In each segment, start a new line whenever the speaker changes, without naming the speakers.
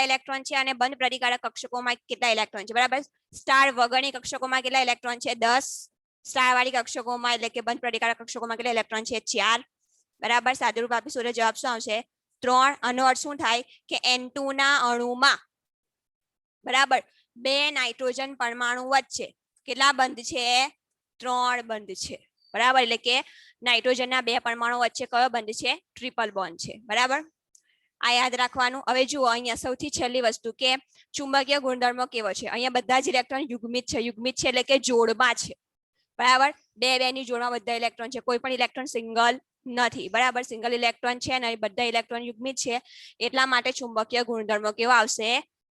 Electron છે અને બંધ પ્રતિકારક કક્ષકોમાં કેટલા ઇલેક્ટ્રોન છે બરાબર. સ્ટાર વગરની કક્ષકોમાં કેટલા ઇલેક્ટ્રોન છે 10, સ્ટાર વાળી કક્ષકોમાં એટલે કે બંધ પ્રતિકારક કક્ષકોમાં કેટલા ઇલેક્ટ્રોન છે 4 બરાબર. સાદુરૂપ આપીશું એટલે જવાબ શું આવશે 3. આનો અર્થ શું થાય કે N2 ના અણુમાં બરાબર 2 નાઇટ્રોજન પરમાણુ વચ્ચે કેટલા બંધ છે 3 બંધ છે બરાબર. એટલે કે નાઇટ્રોજનના 2 પરમાણુ વચ્ચે કયો બંધ છે ટ્રિપલ બોન્ડ છે બરાબર. આ યાદ રાખવાનું. હવે જુઓ અહીંયા સૌથી છેલ્લી વસ્તુ કે ચુંબકીય ગુણધર્મો કેવો છે. અહીંયા બધા જ ઇલેક્ટ્રોન યુગ્મિત છે. યુગ્મિત છે એટલે કે જોડમાં છે બરાબર. બે ની જોડમાં બધા ઇલેક્ટ્રોન છે. કોઈ પણ ઇલેક્ટ્રોન સિંગલ નથી બરાબર. સિંગલ ઇલેક્ટ્રોન છે અને બધા ઇલેક્ટ્રોન યુગ્મિત છે એટલા માટે ચુંબકીય ગુણધર્મો કેવો આવશે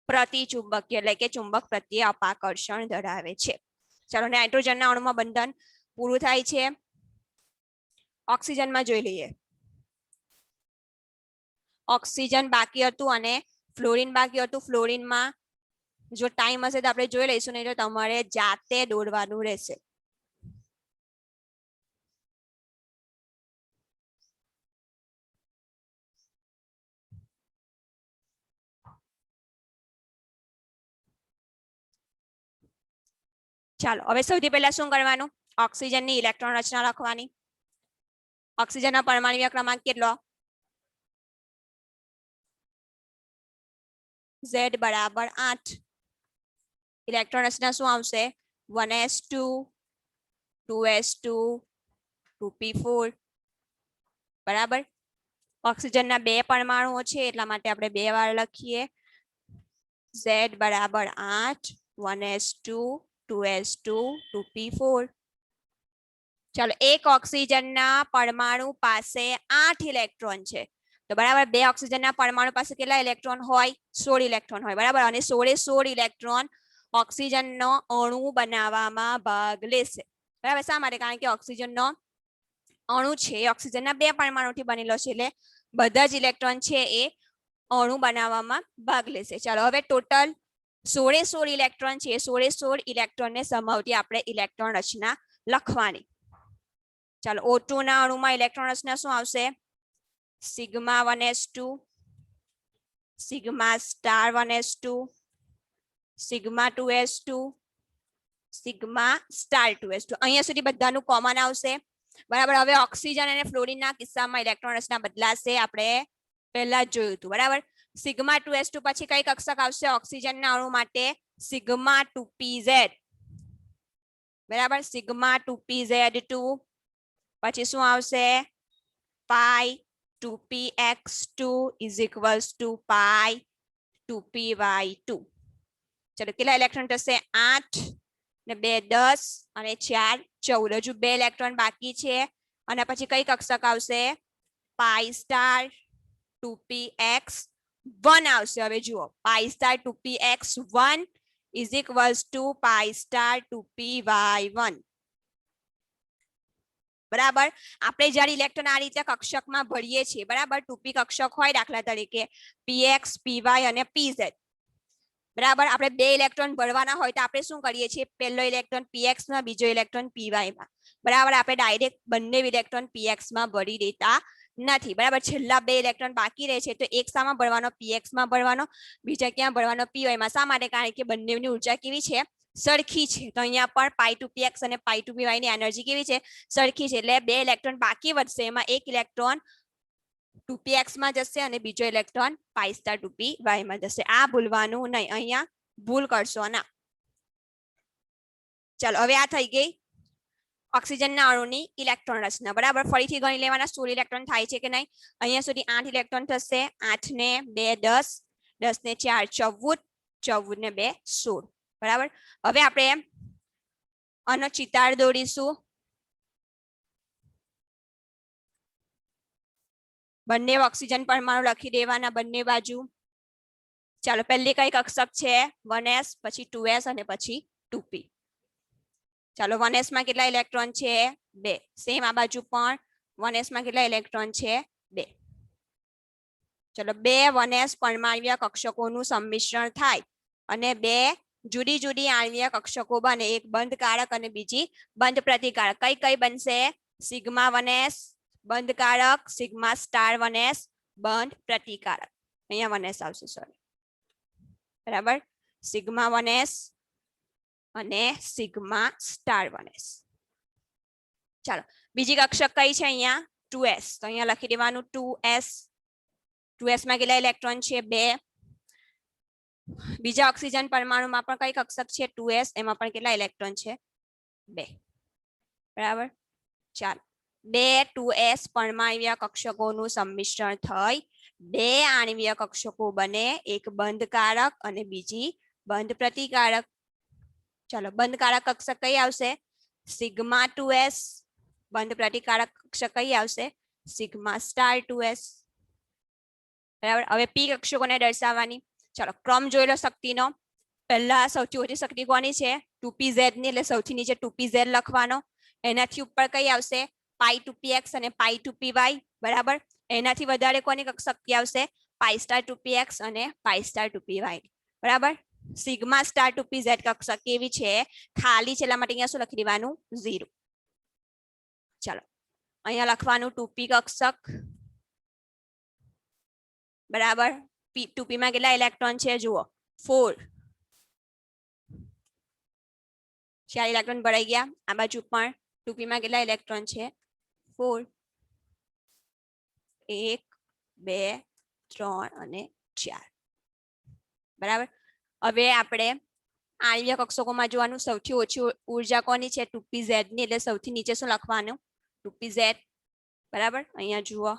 પ્રતિચુંબકીય એટલે કે ચુંબક પ્રત્યે અપાકર્ષણ ધરાવે છે. ચાલો નાઇટ્રોજનના અણુમાં બંધન પૂરું થાય છે. ઓક્સિજનમાં જોઈ લઈએ. ઓક્સિજન બાકી હતું અને ફ્લોરિન બાકી હતું. ફ્લોરિનમાં જો ટાઈમ હશે તો આપણે જોઈ લઈશું, નહીં તો તમારે જાતે દોડવાનું રહેશે. ચાલો હવે સૌથી પહેલા શું કરવાનું ઓક્સિજનની ઇલેક્ટ્રોન રચના લખવાની. ઓક્સિજનના પરમાણુ ક્રમાંક કેટલો Z બરાબર 8. ઇલેક્ટ્રોન રચના શું આવશે 1s2 2s2 2p4 બરાબર. ઓક્સિજનના 2 પરમાણુઓ છે એટલા માટે આપણે 2 વાર લખીએ. Z બરાબર 8 1s2 2s2 2p4. ચાલો એક ઓક્સિજનના પરમાણુ પાસે 8 ઇલેક્ટ્રોન છે તો બરાબર 2 ઓક્સિજનના પરમાણુ પાસે કેટલા ઇલેક્ટ્રોન હોય 16 ઇલેક્ટ્રોન હોય બરાબર. અને 16 ઇલેક્ટ્રોન ઓક્સિજનનો અણુ બનાવવામાં ભાગ લેશે બરાબર. શા માટે કારણ કે ઓક્સિજનનો અણુ છે ઓક્સિજનના 2 પરમાણુથી બનેલો છે એટલે બધા જ ઇલેક્ટ્રોન છે એ અણુ બનાવવામાં ભાગ લેશે. ચાલો હવે ટોટલ 16 ઇલેક્ટ્રોન છે. 16 ઇલેક્ટ્રોનને સમાવતી આપણે ઇલેક્ટ્રોન રચના લખવાની. ચાલો O2 ના અણુમાં ઇલેક્ટ્રોન રચના શું આવશે sigma 1s2 sigma star 1s2 sigma 2s2 sigma star 2s2. અહીંયા સુધી બધાનું કોમન આવશે બરાબર. હવે ઓક્સિજન અને ફ્લોરિનના કિસ્સામાં ઇલેક્ટ્રોન રચના બદલાશે. આપણે પહેલા જ જોયું હતું બરાબર. સિગ્મા 2s2 પછી કઈ કક્ષક આવશે ઓક્સિજનના અણુ માટે સિગ્મા 2pz બરાબર. સિગ્મા 2pz2 પછી શું આવશે પાઈ 2px2 is equals to pi 2py2. ચલો કેટલા ઇલેક્ટ્રોન થશે 8 ને 2 10 અને 4 14. હજુ 2 ઇલેક્ટ્રોન બાકી છે અને પછી કઈ કક્ષક આવશે પાઈ સ્ટાર 2px1 આવશે. હવે જુઓ પાઈ star 2px1 is equals to pi star 2py1 બરાબર. આપણે જ્યારે ઇલેક્ટ્રોન આ રીતે કક્ષકમાં ભરીએ છીએ બરાબર 2p કક્ષક હોય દાખલા તરીકે px py અને pz બરાબર. આપણે 2 ઇલેક્ટ્રોન ભરવાના હોય તો આપણે શું કરીએ છીએ પહેલો ઇલેક્ટ્રોન px માં બીજો ઇલેક્ટ્રોન py માં બરાબર. આપણે ડાયરેક્ટ બંને ઇલેક્ટ્રોન px માં ભરી દેતા નથી બરાબર. છેલ્લા 2 ઇલેક્ટ્રોન બાકી રહે છે તો એક સામાં ભરવાનો px માં ભરવાનો બીજા ક્યાં ભરવાનો py માં. શા માટે કારણ કે બંનેની ઉર્જા કેવી છે સરખી છે. તો અહીંયા પણ પાઈ 2px અને પાઈ 2py ની એનર્જી કેવી છે સરખી છે. એટલે 2 ઇલેક્ટ્રોન બાકી વધશે એમાં એક ઇલેક્ટ્રોન 2px માં જશે અને બીજો ઇલેક્ટ્રોન પાઈ સ્ટાર 2py માં જશે. આ ભૂલવાનું નહીં. અહીંયા ભૂલ કરશો ના. ચાલો હવે આ થઈ ગઈ ઓક્સિજનના અણુની ઇલેક્ટ્રોન રચના બરાબર. ફરીથી ગણી લેવાના 16 ઇલેક્ટ્રોન થાય છે કે નહીં. અહીંયા સુધી 8 ઇલેક્ટ્રોન થશે. 8 ને 2 10 10 ને 4 14 14 ને 2 16 બરાબર. હવે આપણે આનો ચિતાર દોરીશું. બંને ઓક્સિજન પરમાણુ લખી દેવાના બંને બાજુ. ચાલો પહેલી કઈ કક્ષક છે 1s પછી 2s અને પછી 2p. ચાલો 1s માં કેટલા ઇલેક્ટ્રોન છે 2. સેમ આ બાજુ પણ 1s માં કેટલા ઇલેક્ટ્રોન છે 2. ચલો 2 1s પરમાણ્વીય કક્ષકોનું સંમિશ્રણ થાય અને 2 જુદી જુદી આણ્વીય કક્ષકો બને. એક બંધકારક અને બીજી બંધ પ્રતિકારક. કઈ કઈ બનશે sigma 1s બંધકારક sigma star 1s બંધ પ્રતિકારક. અહીંયા 1s આવશે સોરી બરાબર, સિગ્મા 1s અને સિગ્મા સ્ટાર 1s. ચાલો બીજી કક્ષક કઈ છે અહીંયા 2s, તો અહીંયા લખી દેવાનું 2s. 2s માં કેટલા ઇલેક્ટ્રોન છે 2. બીજા ઓક્સિજન પરમાણુમાં પણ કઈ કક્ષક છે 2s, એમાં પણ કેટલા ઇલેક્ટ્રોન છે 2. બરાબર, ચાલો 2 2s પરમાણ્વીય કક્ષકોનું સંમિશ્રણ થઈ 2 આણ્વીય કક્ષકો બને, એક બંધકારક અને બીજી બંધ પ્રતિકારક. ચાલો બંધકારક કક્ષક કઈ આવશે સિગ્મા 2s, બંધ પ્રતિકારક કક્ષક કઈ આવશે સિગ્મા સ્ટાર 2s. બરાબર, હવે પી કક્ષકોને દર્શાવવાની. ચાલો ક્રમ જોઈ લો શક્તિનો. પહેલા સૌથી ઓછી શક્તિ કોની છે 2pz ની, એટલે સૌથી નીચે 2pz લખવાનો. એનાથી ઉપર કઈ આવશે પાઈ 2px અને પાઈ 2py. બરાબર, એનાથી વધારે કોની શક્તિ આવશે પાઈ સ્ટાર 2px અને પાઈ સ્ટાર 2py. બરાબર, સિગ્મા સ્ટાર 2pz કક્ષક કેવી છે ખાલી છે, એટલા માટે અહીંયા શું લખી દેવાનું 0. ચાલો અહીંયા લખવાનું 2p કક્ષક. બરાબર, 2p માં કેટલા ઇલેક્ટ્રોન છે જુઓ 4. 4 ઇલેક્ટ્રોન ભરાઈ ગયા. આ બાજુ પણ 2p માં કેટલા ઇલેક્ટ્રોન છે 4. 1 2 3 અને 4. બરાબર, હવે આપણે આણ્વીય કક્ષકોમાં જોવાનું. સૌથી ઓછી ઉર્જા કોની છે 2pz ની, એટલે સૌથી નીચે શું લખવાનું 2pz. બરાબર, અહીંયા જુઓ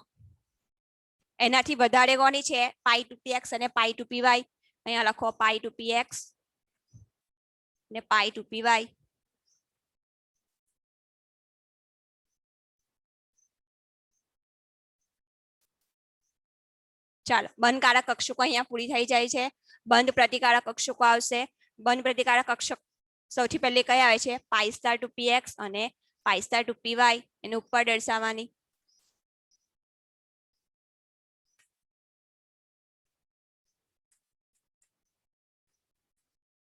એનાથી વધારે કોની છે પાઈ 2px અને પાઈ 2py. અહીંયા લખો પાઈ 2px અને પાઈ 2py. ચાલો બંધકારક કક્ષકો અહીંયા પૂરી થઈ જાય છે. બંધ પ્રતિકારક કક્ષકો આવશે. બંધ પ્રતિકારક કક્ષક સૌથી પહેલી કઈ આવે છે પાઈ સ્ટાર 2px અને પાઈ સ્ટાર 2py. એને ઉપર દર્શાવવાની.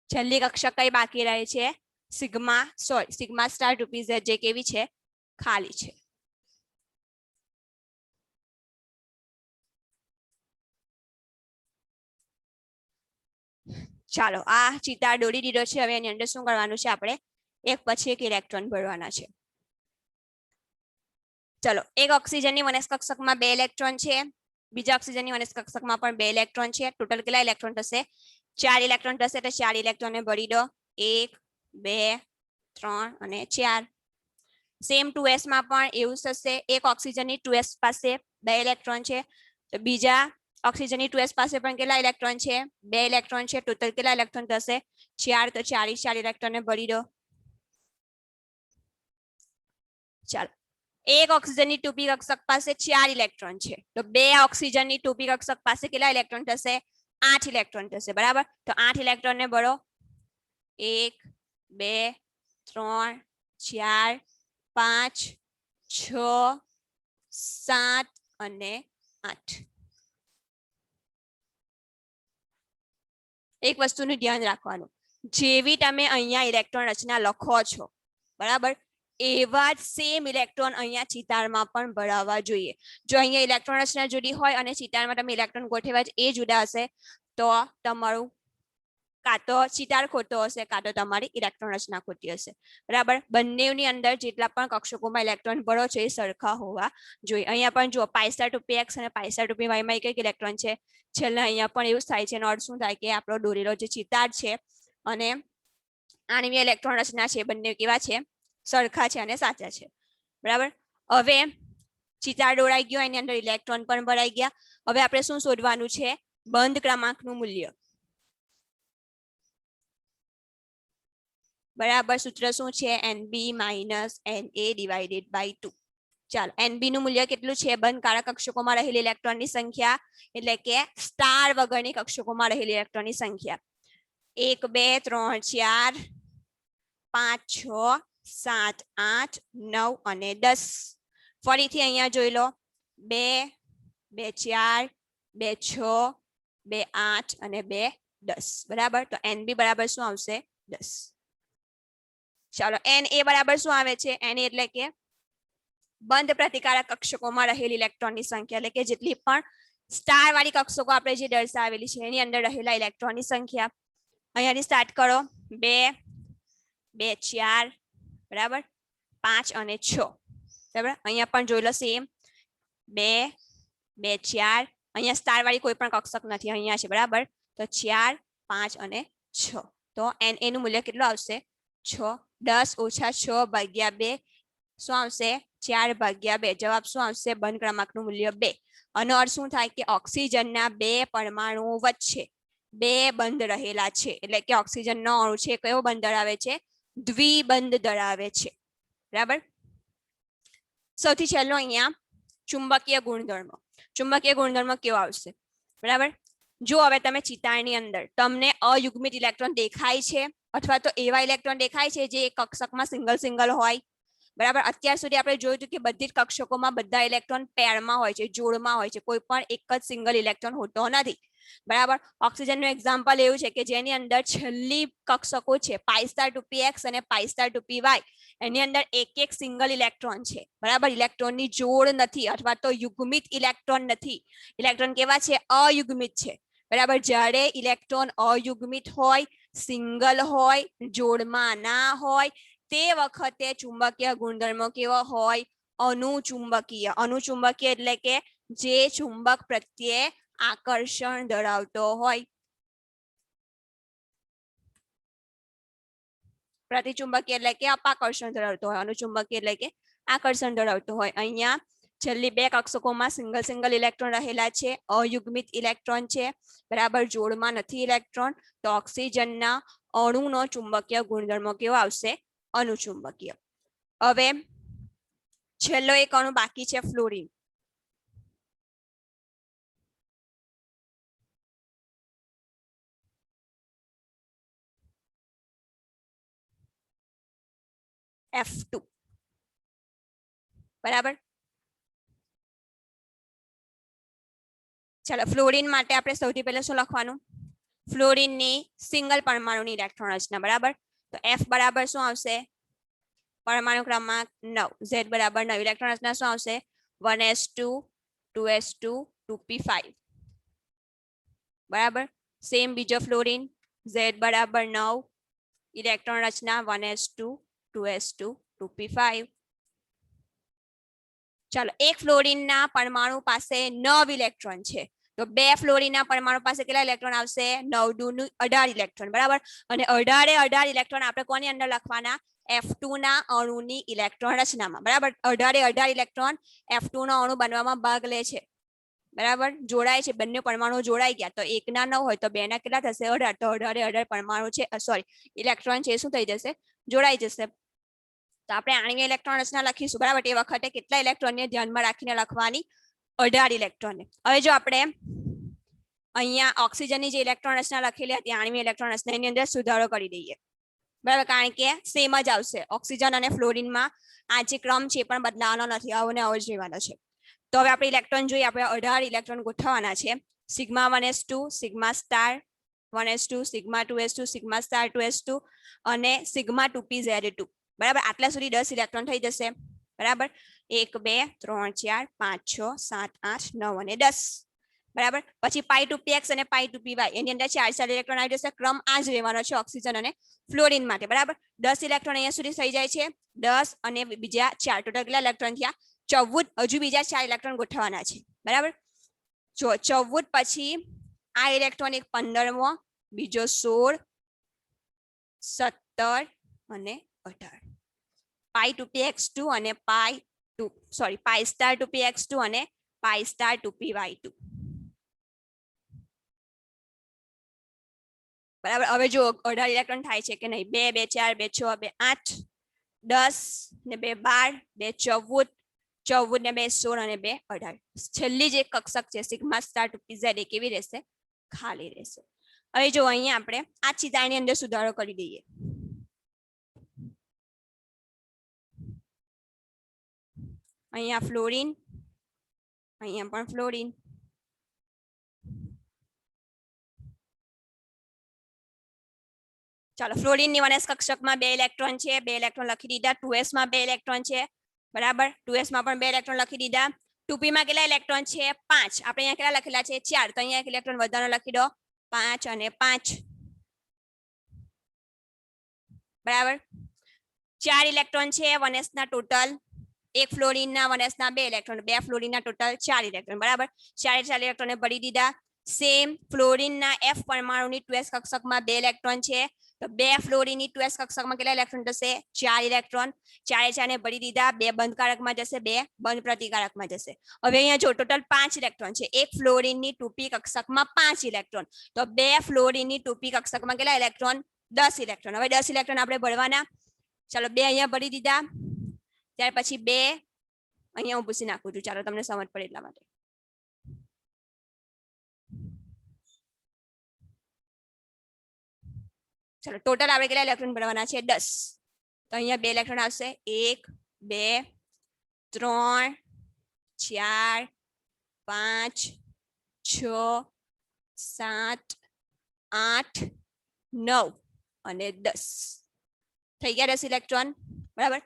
છેલ્લી કક્ષક કઈ બાકી રહે છે સિગ્મા સ્ટાર 2pz, જે કેવી છે ખાલી છે. ચાલો આ ચિતાર દોરી દીધો છે. હવે એની અંદર શું કરવાનું છે આપણે એક પછી એક ઇલેક્ટ્રોન ભરવાના છે. ચલો એક ઓક્સિજનની વનસ કક્ષકમાં 2 ઇલેક્ટ્રોન છે, બીજા ઓક્સિજનની વનસ કક્ષકમાં પણ 2 ઇલેક્ટ્રોન છે. ટોટલ કેટલા ઇલેક્ટ્રોન થશે 4 ઇલેક્ટ્રોન થશે. એટલે 4 ઇલેક્ટ્રોનને ભરી દો 1 2 3 અને 4. સેમ 2s માં પણ એવું થશે. એક ઓક્સિજનની 2s પાસે 2 ઇલેક્ટ્રોન છે, તો બીજા ઓક્સિજનની 2s પાસે પણ કેટલા ઇલેક્ટ્રોન છે 2 ઇલેક્ટ્રોન છે. ટોટલ કેટલા ઇલેક્ટ્રોન થશે 4, તો 4 ઇલેક્ટ્રોનને ભરી દો. ચાલો એક ઓક્સિજનની 2p કક્ષક પાસે 4 ઇલેક્ટ્રોન છે, તો 2 ઓક્સિજનની 2p કક્ષક પાસે કેટલા ઇલેક્ટ્રોન થશે 8 ઇલેક્ટ્રોન થશે. બરાબર, તો 8 ઇલેક્ટ્રોનને ભરો 1 2 3 4 5 6 7 અને 8. એક વસ્તુનું ધ્યાન રાખવાનું, જેવી તમે અહીંયા ઇલેક્ટ્રોન રચના લખો છો બરાબર, એવા જ સેમ ઇલેક્ટ્રોન અહીંયા ચિતારમાં પણ ભરાવા જોઈએ. જો અહીંયા ઇલેક્ટ્રોન રચના જુદી હોય અને ચિતારમાં તમે ઇલેક્ટ્રોન ગોઠવ્યા છે એ જુદા હશે, તો તમારું કાં તો ચિતાર ખોટો હશે કાં તો તમારી ઇલેક્ટ્રોન રચના ખોટી હશે. બરાબર, બંનેની અંદર જેટલા પણ કક્ષકોમાં ઇલેક્ટ્રોન ભરો છો એ સરખા હોવા જોઈએ. અહીંયા પણ જુઓ પાઈ સ્ટાર 2px અને પાઈ સ્ટાર 2py માં એક ઇલેક્ટ્રોન છે. છેલ્લે અહીંયા પણ એવું થાય છે. એનો અર્થ શું થાય કે આપણો દોરેલો જે ચિતાર છે અને આણ્વીય ઇલેક્ટ્રોન રચના છે બંને કેવા છે સરખા છે અને સાચા છે. બરાબર, હવે ચિતાર દોરાઈ ગયો, એની અંદર ઇલેક્ટ્રોન પણ ભરાઈ ગયા. હવે આપણે શું શોધવાનું છે બંધ ક્રમાંકનું મૂલ્ય. બરાબર, સૂત્ર શું છે NB minus NA divided by 2. ચાલો NB નું મૂલ્ય કેટલું છે બંધકારક કક્ષકોમાં રહેલી ઇલેક્ટ્રોનની સંખ્યા, એટલે કે સ્ટાર વગરની કક્ષકોમાં રહેલી ઇલેક્ટ્રોનની સંખ્યા 1 2 3 4 5 6 7 8 9 અને 10. ફરીથી અહીંયા જોઈ લો 2 2 4 2 6 2 8 અને 2 10. બરાબર, તો NB બરાબર શું આવશે 10. ચાલો Na બરાબર શું આવે છે Na એટલે કે બંધ પ્રતિકારક કક્ષકોમાં રહેલી ઇલેક્ટ્રોનની સંખ્યા, એટલે કે જેટલી પણ સ્ટાર વાળી કક્ષકો આપણે જે દર્શાવેલી છે એની અંદર રહેલા ઇલેક્ટ્રોનની સંખ્યા અહીંયાથી સ્ટાર્ટ કરો 2 2 4 બરાબર 5 અને 6 બરાબર અહીંયા પણ જોઈ લો સેમ 2 2 4 અહીંયા સ્ટાર વાળી કોઈ પણ કક્ષક નથી અહીંયા છે બરાબર તો 4 5 અને 6 તો એનું મૂલ્ય કેટલું આવશે 6 10 ઓછા 6 ભાગ્યા 2 શું આવશે 4 ભાગ્યા 2 જવાબ શું આવશે બંધ ક્રમાંકનું મૂલ્ય 2 આનો અર્થ શું થાય કે ઓક્સિજનના બે પરમાણુઓ વચ્ચે બે બંધ રહેલા છે એટલે કે ઓક્સિજનનો અણુ છે કયો બંધ ધરાવે છે દ્વિબંધ ધરાવે છે બરાબર સૌથી છેલ્લો અહીંયા ચુંબકીય ગુણધર્મ કેવો આવશે બરાબર જો હવે તમે ચિતારની અંદર તમને અયુગ્મિત ઇલેક્ટ્રોન દેખાય છે અથવા તો એવા ઇલેક્ટ્રોન દેખાય છે જે કક્ષકમાં સિંગલ હોય બરાબર અત્યાર સુધી આપણે જોયું હતું કે બધી જ કક્ષકોમાં બધા ઇલેક્ટ્રોન પેરમાં હોય છે જોડમાં હોય છે કોઈ પણ એક જ સિંગલ ઇલેક્ટ્રોન હોતો નથી બરાબર ઓક્સિજનનું એક્ઝામ્પલ એવું છે કે જેની અંદર છેલ્લી કક્ષકો છે π*2px અને π*2py એની અંદર એક સિંગલ ઇલેક્ટ્રોન છે બરાબર ઇલેક્ટ્રોનની જોડ નથી અથવા તો યુગ્મિત ઇલેક્ટ્રોન નથી ઇલેક્ટ્રોન કેવા છે અયુગ્મિત છે બરાબર જ્યારે ઇલેક્ટ્રોન અયુગ્મિત હોય સિંગલ હોય જોડમાં ના હોય તે વખતે ચુંબકીય ગુણધર્મો કેવો હોય અનુચુંબકીય એટલે કે જે ચુંબક પ્રત્યે આકર્ષણ ધરાવતો હોય પ્રતિચુંબકીય એટલે કે અપાકર્ષણ ધરાવતો હોય અનુચુંબકીય એટલે કે આકર્ષણ ધરાવતો હોય અહીંયા છેલ્લી બે કક્ષકોમાં સિંગલ ઇલેક્ટ્રોન રહેલા છે અયુગ્મિત ઇલેક્ટ્રોન છે બરાબર જોડમાં નથી ઇલેક્ટ્રોન તો ઓક્સિજનના અણુનો ચુંબકીય ગુણધર્મો કેવો આવશે અનુચુંબકીય હવે છેલ્લો એક અણુ બાકી છે ફ્લોરિન F2 બરાબર ચાલો ફ્લોરિન માટે આપણે સૌથી પહેલા શું લખવાનું ફ્લોરિનની સિંગલ પરમાણુની ઇલેક્ટ્રોન રચના બરાબર તો F બરાબર શું આવશે પરમાણુ ક્રમાંક 9 Z બરાબર 9 ઇલેક્ટ્રોન રચના શું આવશે 1s2 2s2 2p5 બરાબર સેમ બીજો ફ્લોરિન Z બરાબર 9 ઇલેક્ટ્રોન રચના 1s2 2s2 2p5 ચાલો એક ફ્લોરિનના પરમાણુ પાસે 9 ઇલેક્ટ્રોન છે તો બે ફ્લોરિનના પરમાણુ પાસે કેટલા ઇલેક્ટ્રોન આવશે 9 દૂ 18 ઇલેક્ટ્રોન બરાબર અને 18 ઇલેક્ટ્રોન આપણે કોની અંદર લખવાના F2 ના અણુની ઇલેક્ટ્રોન રચનામાં બરાબર 18 ઇલેક્ટ્રોન F2 નો અણુ બનવામાં ભાગ લે છે બરાબર જોડાય છે બંને પરમાણુ જોડાઈ ગયા તો એક ના 9 હોય તો બે ના કેટલા થશે 18 તો 18 પરમાણુ છે સોરી ઇલેક્ટ્રોન છે શું થઈ જશે જોડાઈ જશે તો આપણે આણીય ઇલેક્ટ્રોન રચના લખીશું બરાબર એ વખતે કેટલા ઇલેક્ટ્રોનને ધ્યાનમાં રાખીને લખવાની 18 ઇલેક્ટ્રોનને હવે જો આપણે અહીંયા ઓક્સિજનની જે ઇલેક્ટ્રોન રચના લખેલી હતી આણીય ઇલેક્ટ્રોન રચના એની અંદર સુધારો કરી દઈએ બરાબર કારણ કે સેમ જ આવશે ઓક્સિજન અને ફ્લોરિનમાં આ જે ક્રમ છે પણ બદલાવાનો નથી આવો ને આવો જ રહેવાનો છે તો હવે આપણે ઇલેક્ટ્રોન જોઈએ આપણે 18 ઇલેક્ટ્રોન ગોઠવવાના છે sigma 1s2 sigma star 1s2 sigma 2s2 sigma star 2s2 અને સિગ્મા 2pz2 બરાબર આટલા સુધી 10 ઇલેક્ટ્રોન થઈ જશે બરાબર 1 2 3 4 5 6 7 8 9 અને 10 બરાબર પછી π2px અને π2py એની અંદર 4 ઇલેક્ટ્રોન આવી જશે ક્રમ આ જ રહેવાનો છે ઓક્સિજન અને ફ્લોરિન માટે બરાબર 10 ઇલેક્ટ્રોન અહીંયા સુધી થઈ જાય છે 10 અને બીજા 4 ટોટલ કેટલા ઇલેક્ટ્રોન થયા 14 હજુ બીજા 4 ઇલેક્ટ્રોન ગોઠવવાના છે બરાબર જો 14 પછી આ ઇલેક્ટ્રોન એક 15મો બીજો 16 17 અને 18 π2px2 અને π*2px2 અને π*2py2 બરાબર હવે જો 18 ઇલેક્ટ્રોન થાય છે કે નહીં 2 2 4 2 6 2 8 10 ને 2 12 2 14 14 ને 2 16 અને 2 18 છેલ્લી જે કક્ષક છે સિગ્મા સ્ટાર 2pz એ કેવી રહેશે ખાલી રહેશે હવે જો અહીંયા આપણે આ ચિત્રની અંદર સુધારો કરી દઈએ અહીંયા ફ્લોરિન અહીંયા પણ ફ્લોરિન ચાલો ફ્લોરિનની 1s કક્ષકમાં 2 ઇલેક્ટ્રોન છે 2 ઇલેક્ટ્રોન લખી દીધા 2s માં 2 ઇલેક્ટ્રોન છે બરાબર 2s માં પણ 2 ઇલેક્ટ્રોન લખી દીધા 2p માં કેટલા ઇલેક્ટ્રોન છે 5 આપણે અહીંયા કેટલા લખેલા છે 4 તો અહીંયા એક ઇલેક્ટ્રોન વધારાનો લખી દો 5 અને 5 બરાબર 4 ઇલેક્ટ્રોન છે 1s ના ટોટલ એક ફ્લોરીન ના 1s ના 2 ઇલેક્ટ્રોન 2 ફ્લોરીન ના ટોટલ 4 ઇલેક્ટ્રોન બરાબર 4 ઇલેક્ટ્રોનને ભરી દીધા સેમ ફ્લોરીન ના f પરમાણુની 2s કક્ષકમાં 2 ઇલેક્ટ્રોન છે તો 2 ફ્લોરીનની 2s કક્ષકમાં કેટલા ઇલેક્ટ્રોન થશે 4 ઇલેક્ટ્રોન 4 ને ભરી દીધા 2 બંધ કારકમાં જશે 2 બંધ પ્રતિકારકમાં જશે હવે અહીંયા જો ટોટલ 5 ઇલેક્ટ્રોન છે એક ફ્લોરીનની 2p કક્ષકમાં 5 ઇલેક્ટ્રોન તો 2 ફ્લોરીનની 2p કક્ષકમાં કેટલા ઇલેક્ટ્રોન 10 ઇલેક્ટ્રોન હવે 10 ઇલેક્ટ્રોન આપણે ભરવાના ચાલો 2 અહીંયા ભરી દીધા ત્યાર પછી 2 અહીંયા હું પૂછી નાખું છું ચાલો તમને સમજ પડે એટલા માટે ચલો ટોટલ આપણે કેટલા ઇલેક્ટ્રોન ભરવાના છે 10 તો અહીંયા 2 ઇલેક્ટ્રોન આવશે 1 2 3 4 5 6 7 8 9 અને 10 થઈ ગયા 10 ઇલેક્ટ્રોન બરાબર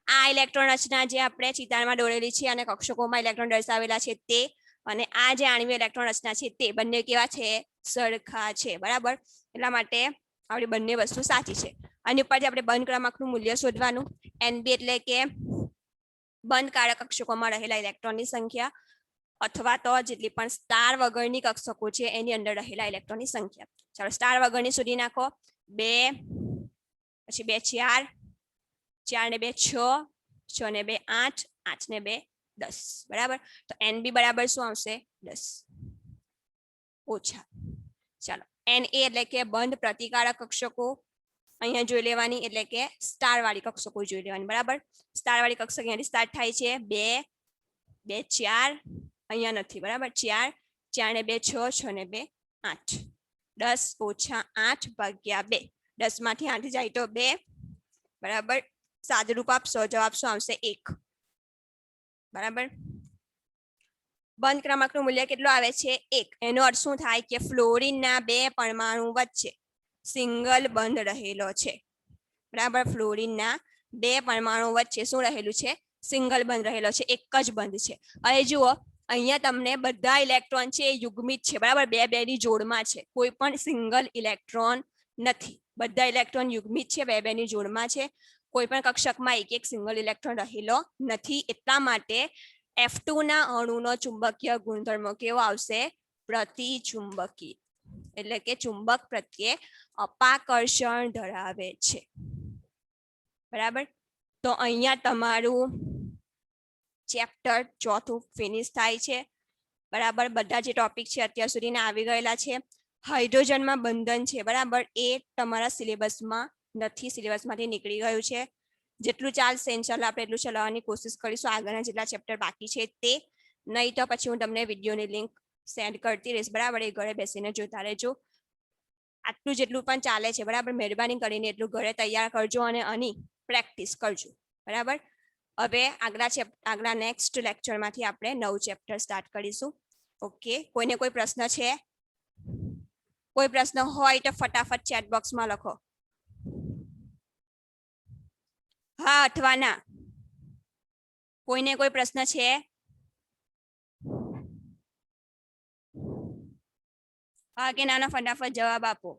આ ઇલેક્ટ્રોન રચના જે આપણે ચિતારમાં દોરેલી છે અને કક્ષકોમાં ઇલેક્ટ્રોન દર્શાવેલા છે તે અને આ જે આણ્વિય ઇલેક્ટ્રોન રચના છે તે બંને કેવા છે સરખા છે બરાબર એટલા માટે આપણી બંને વસ્તુ સાચી છે આની ઉપરથી આપણે બંધ ક્રમાંકનું મૂલ્ય શોધવાનું NB એટલે કે બંધ કારક કક્ષકોમાં રહેલા ઇલેક્ટ્રોનની સંખ્યા અથવા તો જેટલી પણ સ્ટાર વગરની કક્ષકો છે એની અંદર રહેલા ઇલેક્ટ્રોનની સંખ્યા ચાલો સ્ટાર વગરની શોધી નાખો 2 પછી 2 4 4 ને 2 6 6 ને 2 8 8 ને 2 10 બરાબર તો NB બરાબર શું આવશે 10 ઓછા ચાલો Na એટલે કે બંધ પ્રતિકારક કક્ષકો અહીંયા જોઈ લેવાની એટલે કે સ્ટાર વાળી કક્ષકો જોઈ લેવાની બરાબર સ્ટાર વાળી કક્ષક અહીંયાથી સ્ટાર્ટ થાય છે 2 2 4 અહીંયા નથી બરાબર 4 4 ને 2 6 6 ને 2 8 10 ઓછા 8 ભાગ્યા 2 10 માંથી 8 જાય તો 2 બરાબર સાદુરૂપ આપશો જવાબ શું આવશે 1 બરાબર બંધ ક્રમાંકનું મૂલ્ય કેટલું આવે છે 1 એનો અર્થ શું થાય કે ફ્લોરીનના 2 પરમાણુ વચ્ચે સિંગલ બંધ રહેલો છે બરાબર ફ્લોરીનના 2 પરમાણુ વચ્ચે શું રહેલું છે સિંગલ બંધ રહેલો છે એક જ બંધ છે હવે જુઓ અહીંયા તમને બધા ઇલેક્ટ્રોન છે એ યુગ્મિત છે બરાબર 2 2 ની જોડમાં છે કોઈ પણ સિંગલ ઇલેક્ટ્રોન નથી બધા ઇલેક્ટ્રોન યુગ્મિત છે 2 2 ની જોડમાં છે કોઈ પણ કક્ષકમાં એક એક સિંગલ ઇલેક્ટ્રોન રહેલો નથી એટલા માટે F2 ના અણુનો ચુંબકીય ગુણધર્મ કેવો આવશે પ્રતિચુંબકી એટલે કે ચુંબક પ્રત્યે અપાકર્ષણ ધરાવે છે બરાબર તો અહીંયા તમારું ચેપ્ટર ચોથું ફિનિશ થાય છે બરાબર બધા જે ટોપિક છે અત્યાર સુધીના આવી ગયેલા છે હાઇડ્રોજનમાં બંધન છે બરાબર એ તમારા સિલેબસમાં નથી સિલેબસમાંથી નીકળી ગયું છે જેટલું ચાલશે ઇન્શાલ્લાહ આપણે એટલું ચલાવવાની કોશિશ કરીશું આગળના જેટલા ચેપ્ટર બાકી છે તે નહીં તો પછી હું તમને વિડીયોની લિંક સેન્ડ કરતી રહીશ બરાબર એ ઘરે બેસીને જોતા રહેજો આટલું જેટલું પણ ચાલે છે બરાબર મહેરબાની કરીને એટલું ઘરે તૈયાર કરજો અને આની પ્રેક્ટિસ કરજો બરાબર હવે આગલા નેક્સ્ટ લેક્ચરમાંથી આપણે નવું ચેપ્ટર સ્ટાર્ટ કરીશું ઓકે કોઈને કોઈ પ્રશ્ન છે કોઈ પ્રશ્ન હોય તો ફટાફટ ચેટ બોક્સમાં લખો હા અથવા ના કોઈને કોઈ પ્રશ્ન છે હા કે નાના ફટાફટ જવાબ આપો